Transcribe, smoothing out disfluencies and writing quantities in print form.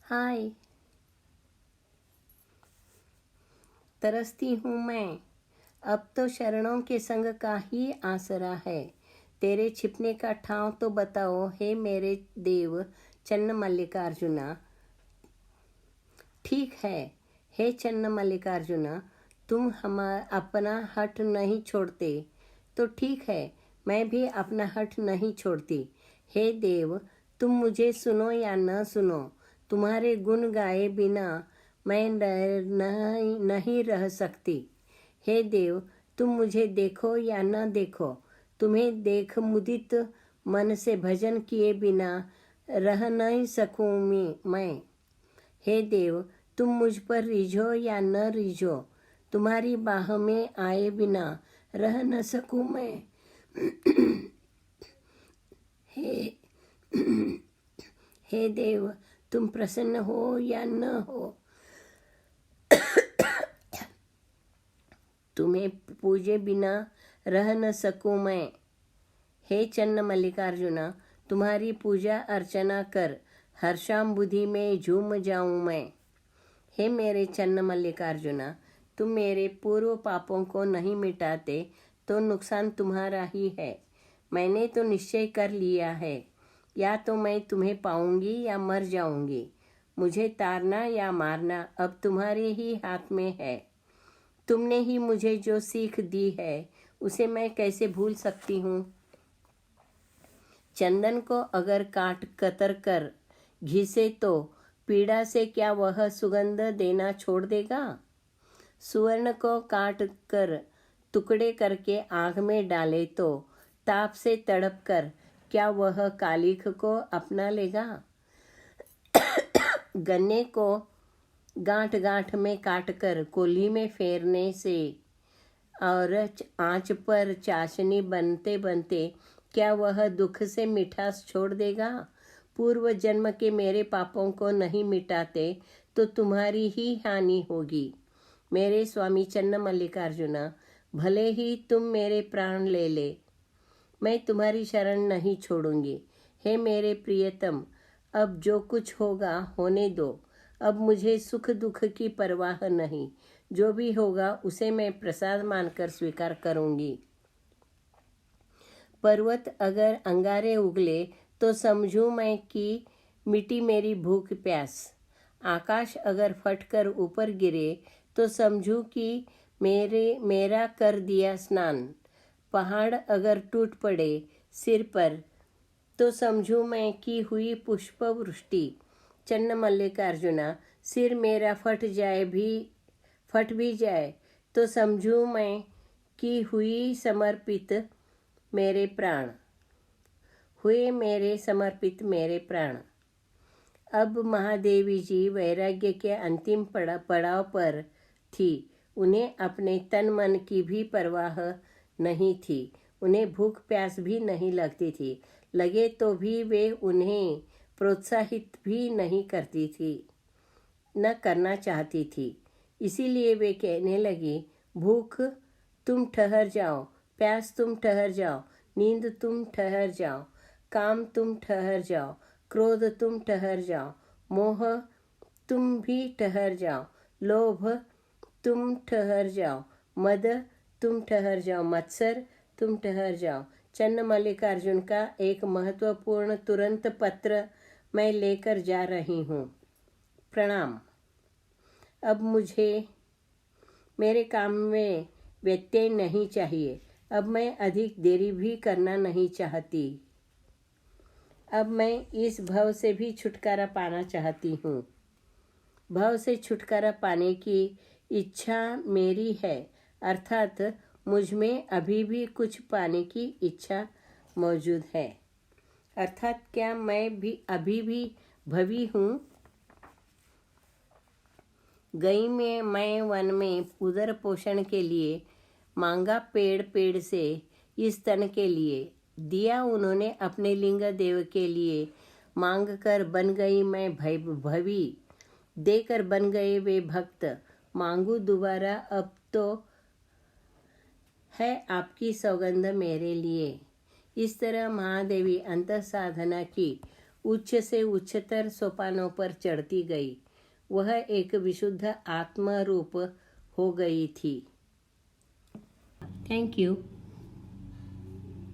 हाय। तरसती हूँ मैं, अब तो शरणों के संग का ही आसरा है। तेरे छिपने का ठाव तो बताओ, हे मेरे देव चन्न मल्लिकार्जुना। ठीक है, हे चन्न मल्लिकार्जुना, तुम अपना हठ नहीं छोड़ते तो ठीक है, मैं भी अपना हठ नहीं छोड़ती। हे देव, तुम मुझे सुनो या न सुनो, तुम्हारे गुण गाए बिना मैं नहीं रह सकती। हे देव, तुम मुझे देखो या न देखो, तुम्हें देख मुदित मन से भजन किए बिना रह नहीं सकूं मैं। हे देव, तुम मुझ पर रिझो या न रिझो, तुम्हारी बाह में आए बिना रह न सकूं मैं। हे हे देव, तुम प्रसन्न हो या न हो, तुम्हें पूजे बिना रह न सकूं मैं। हे चन्न मल्लिकार्जुना, तुम्हारी पूजा अर्चना कर हर्षाम्बुधि में झूम जाऊं मैं। हे मेरे चन्न मल्लिकार्जुना, तुम मेरे पूर्व पापों को नहीं मिटाते तो नुकसान तुम्हारा ही है। मैंने तो निश्चय कर लिया है, या तो मैं तुम्हें पाऊंगी या मर जाऊंगी। मुझे तारना या मारना अब तुम्हारे ही हाथ में है। तुमने ही मुझे जो सीख दी है उसे मैं कैसे भूल सकती हूँ। चंदन को अगर काट कतर कर घिसे तो पीड़ा से क्या वह सुगंध देना छोड़ देगा। सुवर्ण को काट कर टुकड़े करके आग में डाले तो ताप से तड़प कर क्या वह कालिख को अपना लेगा। गन्ने को गांठ गांठ में काटकर कोल्ही में फेरने से और आंच पर चाशनी बनते बनते क्या वह दुख से मिठास छोड़ देगा। पूर्व जन्म के मेरे पापों को नहीं मिटाते तो तुम्हारी ही हानि होगी। मेरे स्वामी चन्न मल्लिकार्जुना, भले ही तुम मेरे प्राण ले ले, मैं तुम्हारी शरण नहीं छोड़ूंगी। हे मेरे प्रियतम, अब जो कुछ होगा होने दो। अब मुझे सुख दुख की परवाह नहीं, जो भी होगा उसे मैं प्रसाद मानकर स्वीकार करूंगी। पर्वत अगर अंगारे उगले तो समझूं मैं कि मिटी मेरी भूख प्यास। आकाश अगर फटकर ऊपर गिरे तो समझूं कि मेरा कर दिया स्नान। पहाड़ अगर टूट पड़े सिर पर तो समझूं मैं कि हुई पुष्प वृष्टि। चन्न मल्लिकार्जुना, सिर मेरा फट भी जाए तो समझूं मैं कि हुए मेरे समर्पित मेरे प्राण। अब महादेवी जी वैराग्य के अंतिम पड़ाव पर थी। उन्हें अपने तन मन की भी परवाह नहीं थी। उन्हें भूख प्यास भी नहीं लगती थी। लगे तो भी वे उन्हें प्रोत्साहित भी नहीं करती थी, न करना चाहती थी। इसीलिए वे कहने लगी, भूख तुम ठहर जाओ, प्यास तुम ठहर जाओ, नींद तुम ठहर जाओ, काम तुम ठहर जाओ, क्रोध तुम ठहर जाओ, मोह तुम भी ठहर जाओ, लोभ तुम ठहर जाओ, मद तुम ठहर जाओ, मत्सर तुम ठहर जाओ। चन्न मल्लिकार्जुन का एक महत्वपूर्ण तुरंत पत्र मैं लेकर जा रही हूँ। प्रणाम। अब मुझे मेरे काम में व्यत्यय नहीं चाहिए। अब मैं अधिक देरी भी करना नहीं चाहती। अब मैं इस भव से भी छुटकारा पाना चाहती हूँ। भव से छुटकारा पाने की इच्छा मेरी है, अर्थात मुझ में अभी भी कुछ पाने की इच्छा मौजूद है। अर्थात क्या मैं भी अभी भी भवी हूँ। गई में मैं वन में उदर पोषण के लिए मांगा, पेड़ से इस तन के लिए दिया उन्होंने अपने लिंग देव के लिए। मांग कर बन गई मैं भवी, देकर बन गए वे भक्त। मांगू दोबारा अब तो है आपकी सौगंध मेरे लिए। इस तरह महादेवी अंतर साधना की उच्च से उच्चतर सोपानों पर चढ़ती गई। वह एक विशुद्ध आत्मा रूप हो गई थी। Thank you.